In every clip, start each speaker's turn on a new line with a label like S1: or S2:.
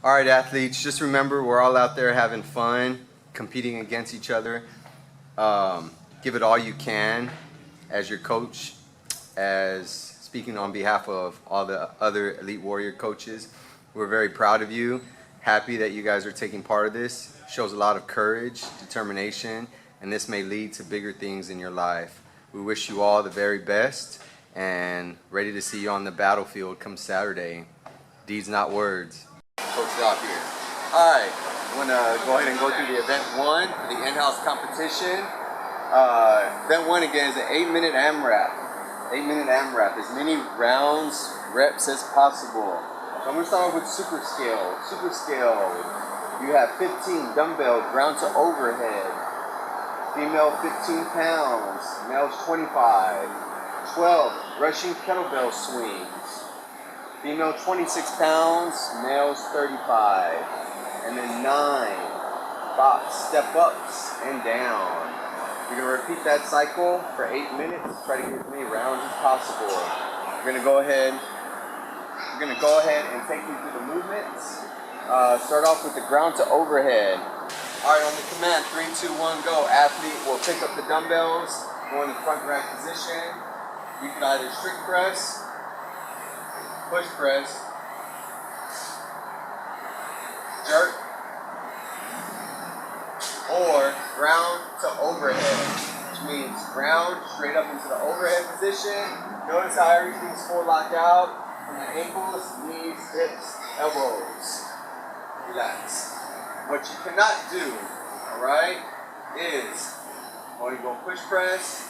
S1: All right, athletes, just remember we're all out there having fun, competing against each other. Give it all you can as your coach, as speaking on behalf of all the other Elite Warrior coaches. We're very proud of you, happy that you guys are taking part of this. Shows a lot of courage, determination, and this may lead to bigger things in your life. We wish you all the very best and ready to see you on the battlefield come Saturday. Deeds, not words. Coach Rock here. Alright, I'm going to go ahead and go through the event 1 for the in-house competition. Event 1 again is an 8-minute AMRAP. 8-minute AMRAP, as many rounds, reps as possible. So I'm going to start off with super scale. Super scale, you have 15 dumbbell ground to overhead. Female 15 pounds, males 25. 12 rushing kettlebell swings. Female 26 pounds, males 35. And then 9 box step ups and down. You're going to repeat that cycle for 8 minutes. Try to get as many rounds as possible. We're going to go ahead and take you through the movements. Start off with the ground to overhead. Alright, on the command, 3, 2, 1, go. Athlete will pick up the dumbbells, go in the front rack position. You can either strict press, push press, jerk, or ground to overhead, which means ground straight up into the overhead position. Notice how everything's full locked out from the ankles, knees, hips, elbows. Relax. What you cannot do, alright, is when you go push press,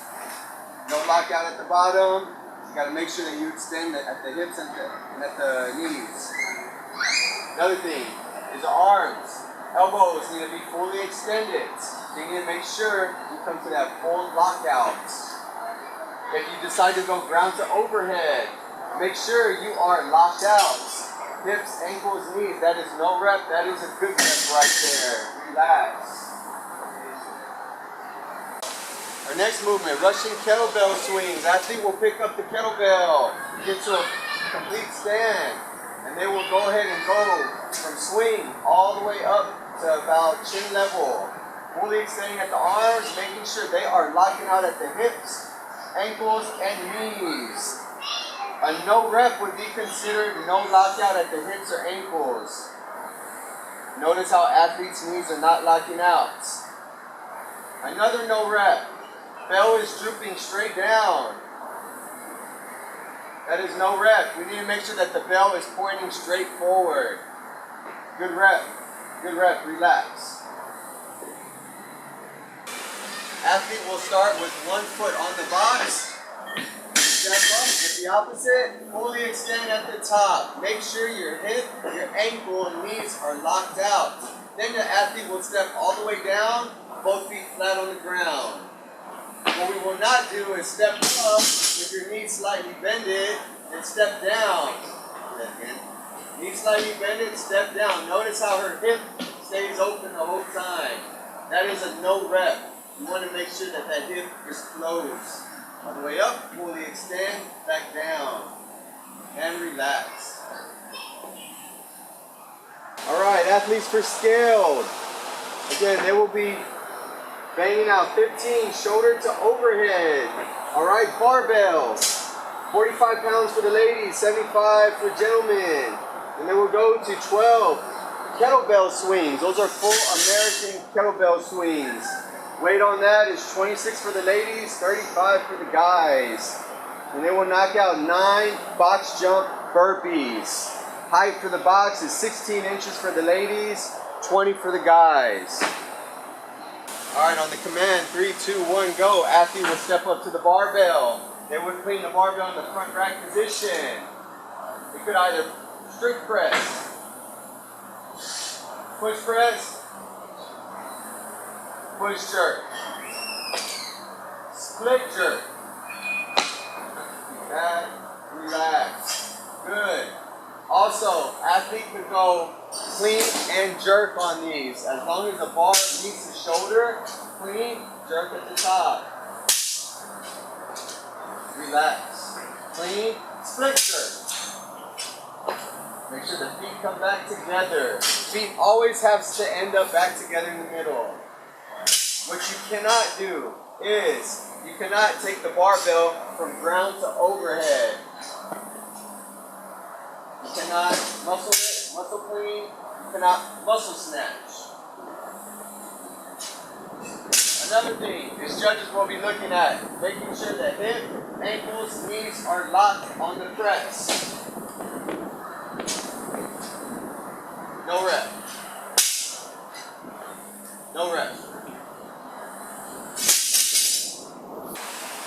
S1: no lockout at the bottom. You got to make sure that you extend at the hips and at the knees. Another thing is the arms. Elbows need to be fully extended. You need to make sure you come to that full lockout. If you decide to go ground to overhead, make sure you are locked out. Hips, ankles, knees. That is no rep. That is a good rep right there. Relax. Our next movement, rushing kettlebell swings. Athlete will pick up the kettlebell, get to a complete stand, and they will go ahead and go from swing all the way up to about chin level. Fully extending at the arms, making sure they are locking out at the hips, ankles, and knees. A no rep would be considered no lockout at the hips or ankles. Notice how athletes' knees are not locking out. Another no rep. Bell is drooping straight down. That is no rep. We need to make sure that the bell is pointing straight forward. Good rep. Good rep. Relax. Athlete will start with one foot on the box. Step up with the opposite. Fully extend at the top. Make sure your hip, your ankle, and knees are locked out. Then the athlete will step all the way down, both feet flat on the ground. What we will not do is step up with your knees slightly bended and step down. Knee slightly bended, step down. Notice how her hip stays open the whole time. That is a no rep. You want to make sure that that hip is closed. All the way up, fully extend, back down, and relax. All right, athletes for scaled. Again, they will be banging out 15 shoulder to overhead. All right, barbells. 45 pounds for the ladies, 75 for gentlemen. And then we'll go to 12 kettlebell swings. Those are full American kettlebell swings. Weight on that is 26 for the ladies, 35 for the guys. And they will knock out 9 box jump burpees. Height for the box is 16 inches for the ladies, 20 for the guys. Alright, on the command, 3, 2, 1, go. Athlete will step up to the barbell. They would clean the barbell in the front rack position. You could either strict press, push press, push jerk, split jerk. That, relax. Good. Also, athlete could go clean and jerk on these. As long as the bar meets the shoulder, clean, jerk at the top. Relax. Clean, split jerk. Make sure the feet come back together. Feet always have to end up back together in the middle. What you cannot do is, you cannot take the barbell from ground to overhead. You cannot muscle it, muscle clean. You cannot muscle snatch. Another thing is judges will be looking at making sure that hip, ankles, knees are locked on the press. No rep. No rep.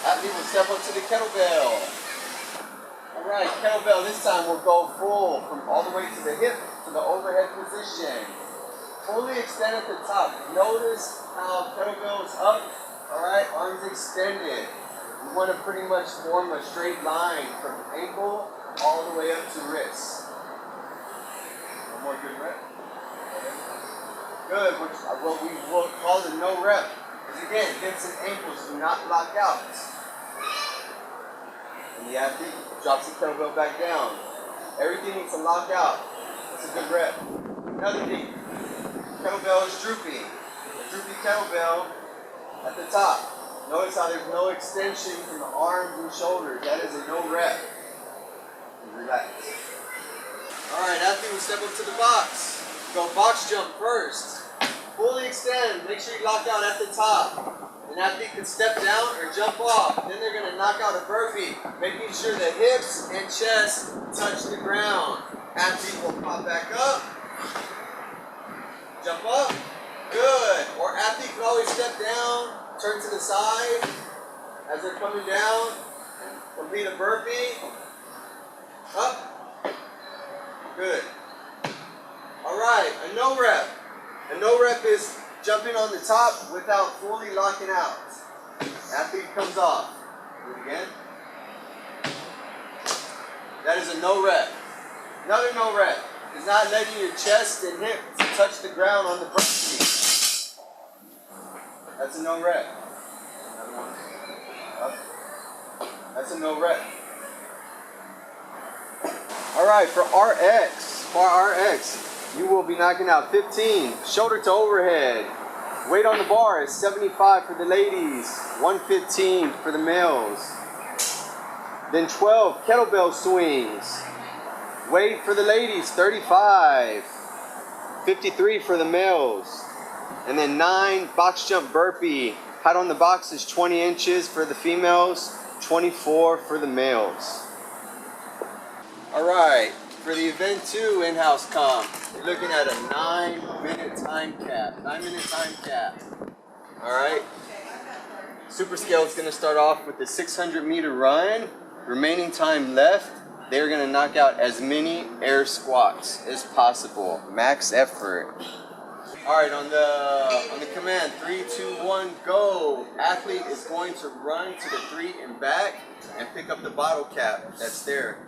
S1: Athlete will step up to the kettlebell. Alright, kettlebell this time will go full from all the way to the hip to the overhead position. Fully extend at the top. Notice how kettlebell is up. Alright, arms extended. You want to pretty much form a straight line from ankle all the way up to wrist. One more good rep. Good, which what we will call the no rep. Because again, hips and ankles do not lock out. And the athlete drops the kettlebell back down. Everything needs to lock out. That's a good rep. Another thing, kettlebell is droopy. A droopy kettlebell at the top. Notice how there's no extension from the arms and shoulders. That is a no rep. Relax. Alright, athlete will step up to the box. Go box jump first. Fully extend. Make sure you lock out at the top. An athlete can step down or jump off. Then they're going to knock out a burpee, making sure the hips and chest touch the ground. Athlete will pop back up. Jump up. Good. Or athlete can always step down, turn to the side as they're coming down. Complete a burpee. Up. Good. Alright, a no rep. A no rep is jumping on the top without fully locking out. Athlete comes off. Do it again. That is a no rep. Another no rep is not letting your chest and hips touch the ground on the burpee. That's a no rep. Another one. Up. That's a no rep. Alright, for RX, you will be knocking out 15, shoulder to overhead. Weight on the bar is 75 for the ladies, 115 for the males. Then 12 kettlebell swings. Weight for the ladies, 35, 53 for the males. And then 9 box jump burpee. Height on the box is 20 inches for the females, 24 for the males. Alright, for the event 2 in-house comp, you're looking at a 9-minute time cap. 9-minute time cap. Alright. Super scale is going to start off with the 600-meter run. Remaining time left, they're going to knock out as many air squats as possible. Max effort. Alright, on the command, 3, 2, 1, go. Athlete is going to run to the 3 and back and pick up the bottle cap that's there.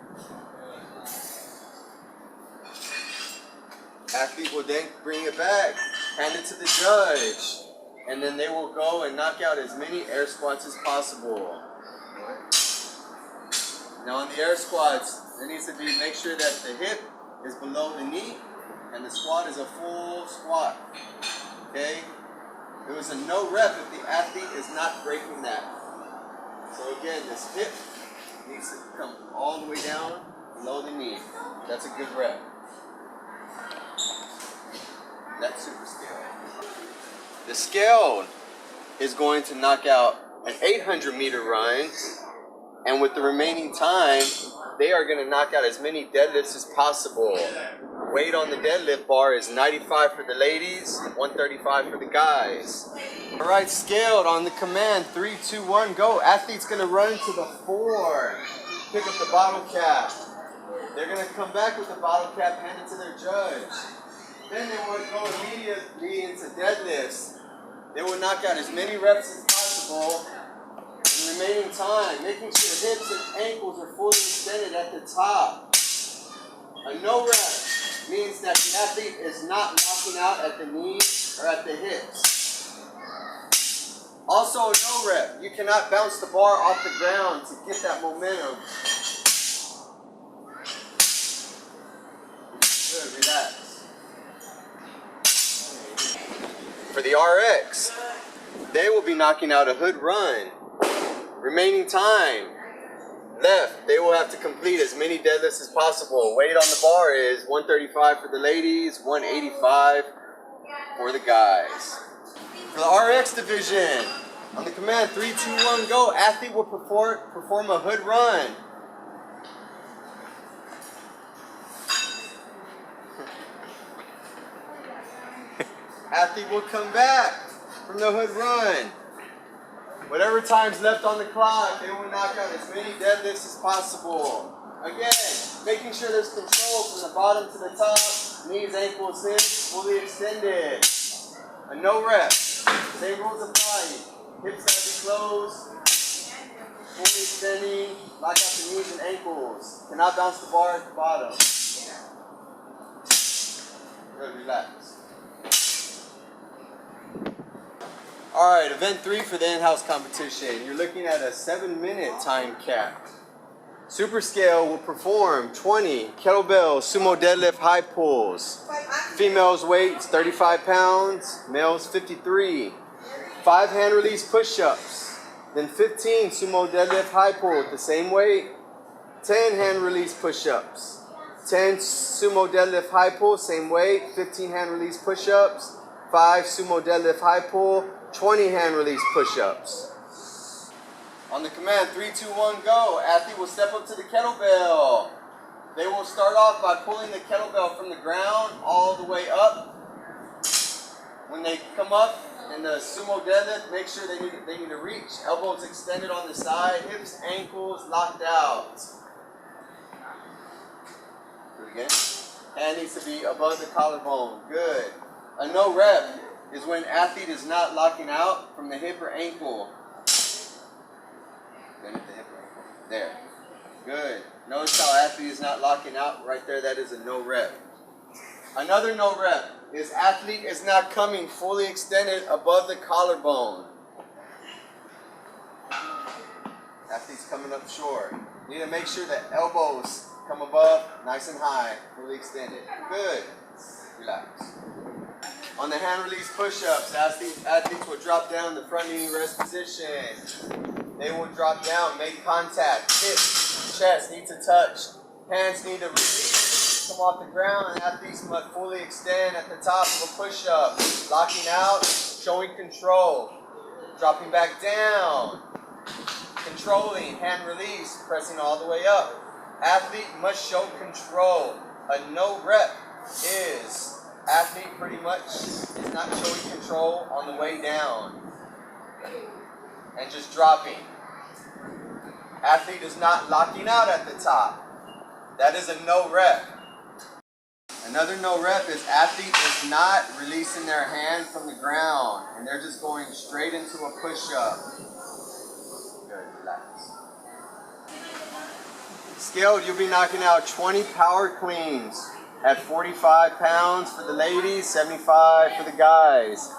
S1: Athlete will then bring it back, hand it to the judge, and then they will go and knock out as many air squats as possible. Now on the air squats, there needs to be, make sure that the hip is below the knee and the squat is a full squat. Okay? It was a no rep if the athlete is not breaking that. So again, this hip needs to come all the way down below the knee. That's a good rep. That's super scale. The scaled is going to knock out an 800-meter run, and with the remaining time, they are going to knock out as many deadlifts as possible. Weight on the deadlift bar is 95 for the ladies, 135 for the guys. All right, scaled on the command, 3, 2, 1, go. Athlete's going to run to the 4, pick up the bottle cap. They're going to come back with the bottle cap, hand it to their judge. Then they will go immediately into deadlifts. They will knock out as many reps as possible in the remaining time, making sure hips and ankles are fully extended at the top. A no rep means that the athlete is not locking out at the knees or at the hips. Also a no rep, you cannot bounce the bar off the ground to get that momentum. For the RX, they will be knocking out a hood run. Remaining time left, they will have to complete as many deadlifts as possible. Weight on the bar is 135 for the ladies, 185 for the guys. For the RX division, on the command 3, 2, 1, go, athlete will perform a hood run. Athlete will come back from the hood run. Whatever time's left on the clock, they will knock out as many deadlifts as possible. Again, making sure there's control from the bottom to the top, knees, ankles, hips, fully extended. A no rep. Same rules apply. Hips have to be closed, fully extending, lock out the knees and ankles. Cannot bounce the bar at the bottom. Good, relax. Alright, event 3 for the in-house competition. You're looking at a 7-minute time cap. Super Scale will perform 20 kettlebell sumo deadlift high pulls. Females weights 35 pounds, males 53. 5 hand release push-ups. Then 15 sumo deadlift high pull at the same weight. 10 hand release push-ups. 10 sumo deadlift high pull, same weight. 15 hand release push-ups. 5 sumo deadlift high pull. 20 hand release push-ups. On the command 3, 2, 1, go. Athlete will step up to the kettlebell. They will start off by pulling the kettlebell from the ground all the way up. When they come up in the sumo deadlift, make sure they need to reach. Elbows extended on the side, hips, ankles locked out. Do it again. Hand needs to be above the collarbone. Good. A no rep is when athlete is not locking out from the hip or ankle. Then at the hip or ankle. There. Good. Notice how athlete is not locking out right there. That is a no rep. Another no rep is athlete is not coming fully extended above the collarbone. Athlete's coming up short. You need to make sure that elbows come above, nice and high, fully extended. Good. Relax. On the hand release push-ups, athletes will drop down the front knee rest position. They will drop down, make contact. Hips, chest need to touch. Hands need to release, come off the ground, and athletes must fully extend at the top of a push-up. Locking out, showing control. Dropping back down. Controlling, hand release, pressing all the way up. Athlete must show control. A no rep is athlete pretty much is not showing control on the way down and just dropping. Athlete is not locking out at the top. That is a no rep. Another no rep is athlete is not releasing their hand from the ground and they're just going straight into a push-up. Good, relax. Scaled, you'll be knocking out 20 power cleans at 45 pounds for the ladies, 75 for the guys.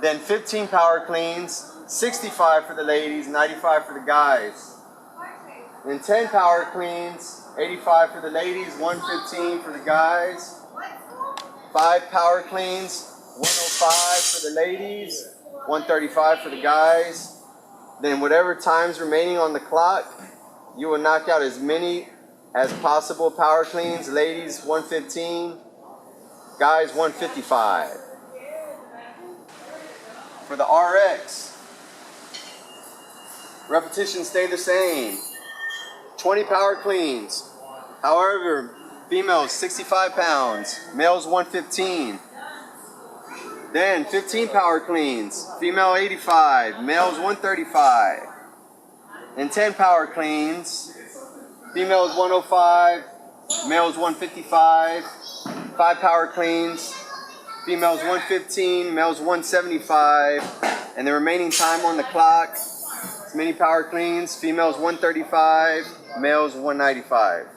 S1: Then 15 power cleans, 65 for the ladies, 95 for the guys. Then 10 power cleans, 85 for the ladies, 115 for the guys. 5 power cleans, 105 for the ladies, 135 for the guys. Then whatever time's remaining on the clock, you will knock out as many as possible power cleans. Ladies 115, guys 155. For the RX, repetitions stay the same. 20 power cleans. However, females 65 pounds, males 115. Then 15 power cleans, female 85, males 135. And 10 power cleans, females 105, males 155. 5 power cleans, females 115, males 175. And the remaining time on the clock, as many power cleans, females 135, males 195.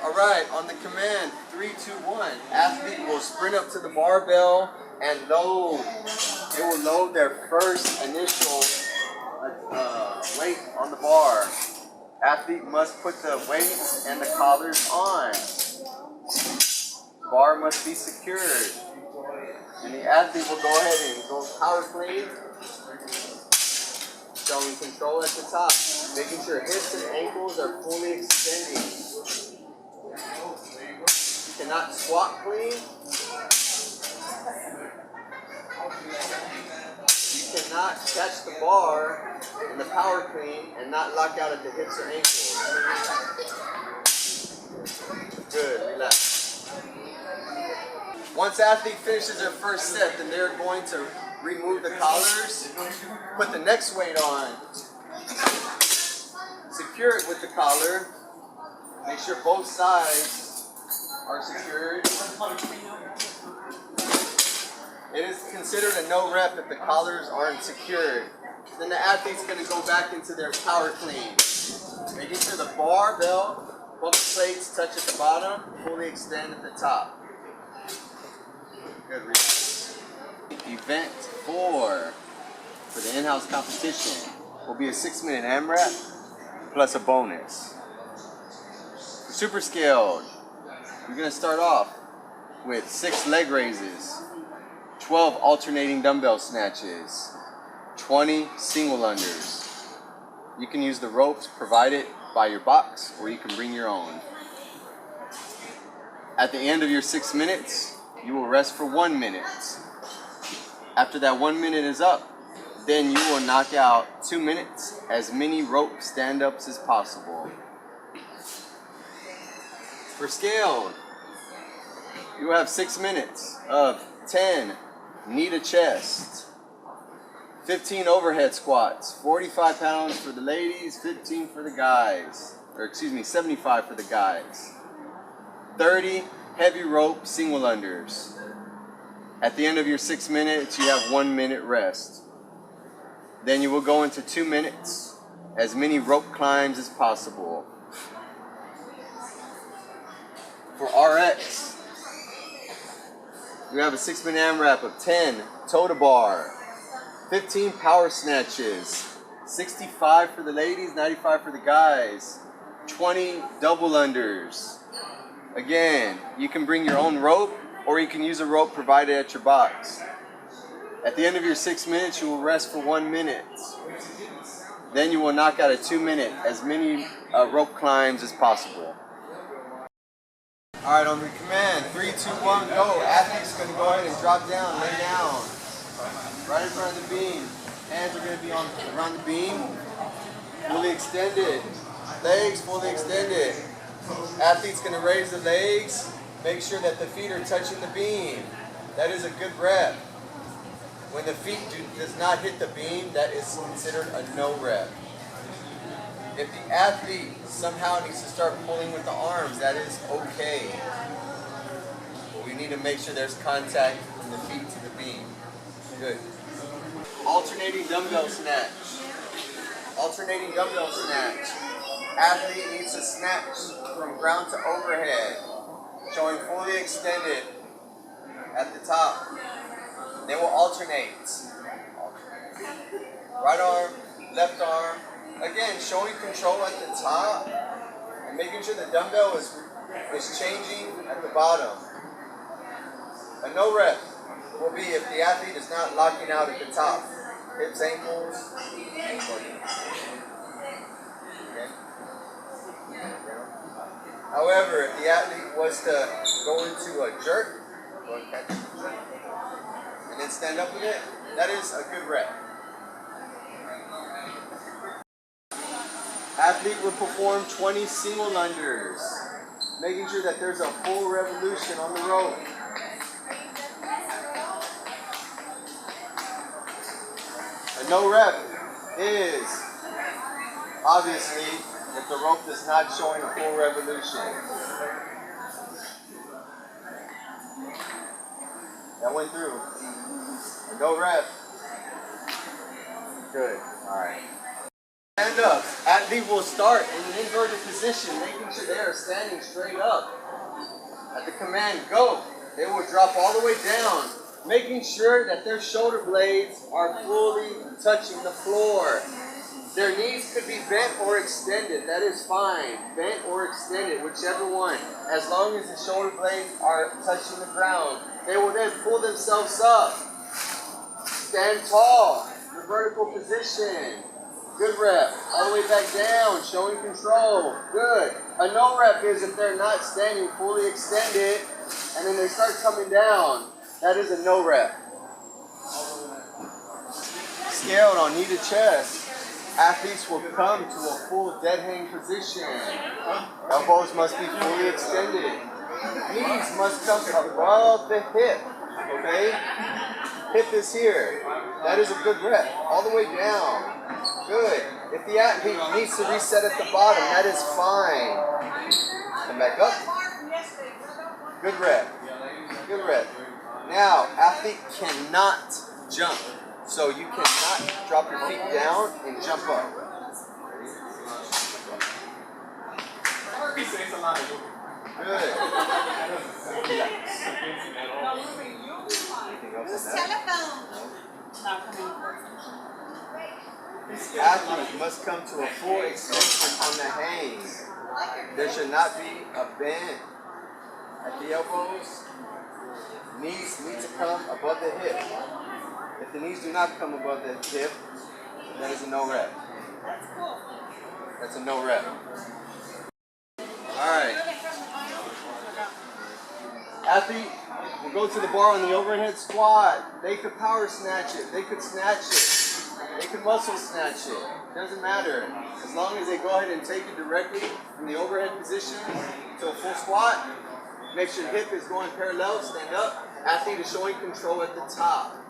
S1: Alright, on the command 3, 2, 1, athlete will sprint up to the barbell and load. They will load their first initial weight on the bar. Athlete must put the weights and the collars on. Bar must be secured. And the athlete will go ahead and go power clean, showing control at the top, making sure hips and ankles are fully extending. You cannot squat clean. You cannot catch the bar in the power clean and not lock out at the hips or ankles. Good, relax. Once athlete finishes their first set, then they're going to remove the collars, put the next weight on, secure it with the collar, make sure both sides are secured. It is considered a no rep if the collars aren't secured. Then the athlete's going to go back into their power clean, making sure the barbell, both plates touch at the bottom, fully extend at the top. Good. Event 4 for the in-house competition will be a 6-minute AMRAP plus a bonus. For super scaled, we're going to start off with 6 leg raises, 12 alternating dumbbell snatches, 20 single unders. You can use the ropes provided by your box, or you can bring your own. At the end of your 6 minutes, you will rest for 1 minute. After that 1 minute is up, then you will knock out 2 minutes, as many rope stand-ups as possible. For scaled, you will have 6 minutes of 10 knee to chest, 15 overhead squats, 45 pounds for the ladies, 15 for the guys, or excuse me, 75 for the guys, 30 heavy rope single unders. At the end of your 6 minutes, you have 1 minute rest. Then you will go into 2 minutes, as many rope climbs as possible. For RX, you have a 6-minute AMRAP of 10 toe to bar, 15 power snatches, 65 for the ladies, 95 for the guys, 20 double unders. Again, you can bring your own rope, or you can use a rope provided at your box. At the end of your 6 minutes, you will rest for 1 minute. Then you will knock out a 2 minute, as many rope climbs as possible. All right, on the command, 3, 2, 1, go. Athlete's going to go ahead and drop down, lay down, right in front of the beam. Hands are going to be on around the beam, fully extended. Legs fully extended. Athlete's going to raise the legs, make sure that the feet are touching the beam. That is a good rep. When the feet does not hit the beam, that is considered a no rep. If the athlete somehow needs to start pulling with the arms, that is okay. But we need to make sure there's contact from the feet to the beam. Good. Alternating dumbbell snatch. Alternating dumbbell snatch. Athlete needs to snatch from ground to overhead, showing fully extended at the top. They will alternate. Right arm, left arm. Again, showing control at the top and making sure the dumbbell is changing at the bottom. A no rep will be if the athlete is not locking out at the top. Hips, ankles, okay. However, if the athlete was to go into a jerk, go and catch it, and then stand up with it, that is a good rep. Athlete will perform 20 single unders, making sure that there's a full revolution on the rope. A no rep is, obviously, if the rope is not showing a full revolution. That went through. A no rep. Good. Alright. Stand up. Athlete will start in an inverted position, making sure they are standing straight up. At the command, go. They will drop all the way down, making sure that their shoulder blades are fully touching the floor. Their knees could be bent or extended. That is fine. Bent or extended, whichever one. As long as the shoulder blades are touching the ground. They will then pull themselves up. Stand tall. The vertical position. Good rep. All the way back down. Showing control. Good. A no rep is if they're not standing fully extended and then they start coming down. That is a no rep. Scaled on knee to chest. Athletes will come to a full dead hang position. Elbows must be fully extended. Knees must come above the hip. Okay? Hip is here. That is a good rep. All the way down. Good. If the athlete needs to reset at the bottom, that is fine. Come back up. Good rep. Good rep. Now, athlete cannot jump. So you cannot drop your feet down and jump up. Good. Athlete must come to a full extension on the hang. There should not be a bend at the elbows. Knees need to come above the hip. If the knees do not come above the hip, that is a no rep. That's a no rep. Alright. Athlete will go to the bar on the overhead squat. They could power snatch it. They could snatch it. They could muscle snatch it. Doesn't matter. As long as they go ahead and take it directly from the overhead position to a full squat. Make sure hip is going parallel. Stand up. Athlete is showing control at the top.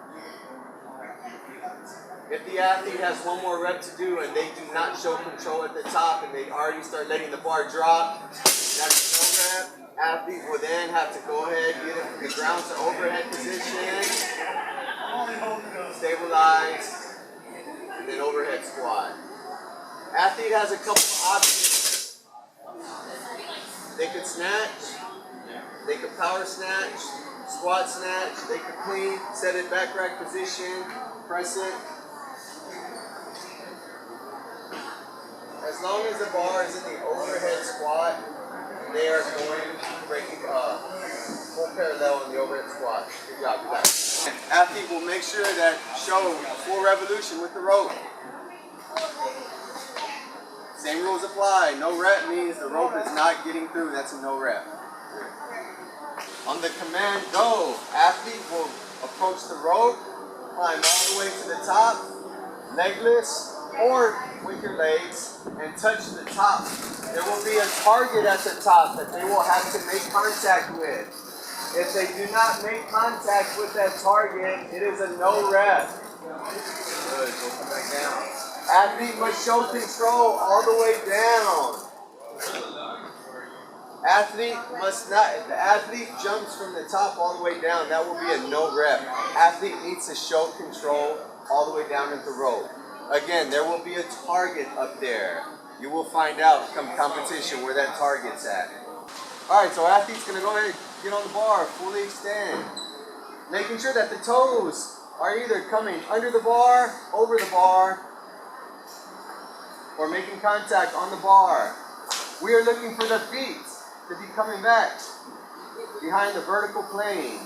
S1: If the athlete has one more rep to do and they do not show control at the top and they already start letting the bar drop, that's no rep. Athlete will then have to go ahead, get it from the ground to overhead position, stabilize, and then overhead squat. Athlete has a couple of options. They could snatch, they could power snatch, squat snatch, they could clean, set it back rack position, press it. As long as the bar is in the overhead squat, they are going breaking full parallel in the overhead squat. Good job, you got it. Athlete will make sure that show full revolution with the rope. Same rules apply. No rep means the rope is not getting through. That's a no rep. On the command go, athlete will approach the rope, climb all the way to the top, legless, or with your legs, and touch the top. There will be a target at the top that they will have to make contact with. If they do not make contact with that target, it is a no rep. Good, go come back down. Athlete must show control all the way down. Athlete must not, if the athlete jumps from the top all the way down, that will be a no rep. Athlete needs to show control all the way down at the rope. Again, there will be a target up there. You will find out come competition where that target's at. Alright, so athlete's going to go ahead and get on the bar, fully extend. Making sure that the toes are either coming under the bar, over the bar, or making contact on the bar. We are looking for the feet to be coming back behind the vertical plane.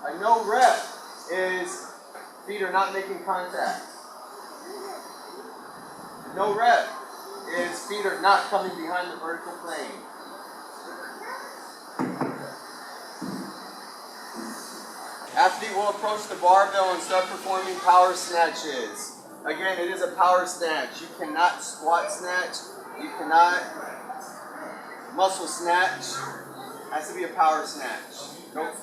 S1: A no rep is feet are not making contact. No rep is feet are not coming behind the vertical plane. Athlete will approach the barbell and start performing power snatches. Again, it is a power snatch. You cannot squat snatch. You cannot muscle snatch. It has to be a power snatch. Nope.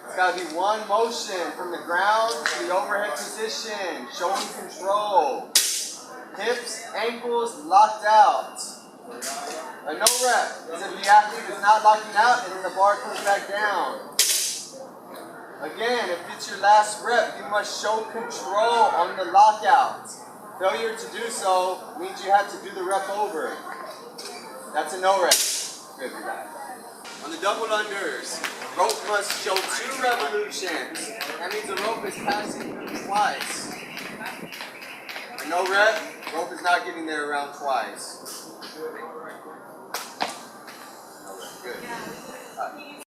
S1: It's got to be one motion from the ground to the overhead position, showing control. Hips, ankles locked out. A no rep is if the athlete is not locking out and then the bar comes back down. Again, if it's your last rep, you must show control on the lockout. Failure to do so means you have to do the rep over. That's a no rep. Good, we got it. On the double unders, rope must show 2 revolutions. That means the rope is passing through twice. For no rep, rope is not getting there around twice. Good.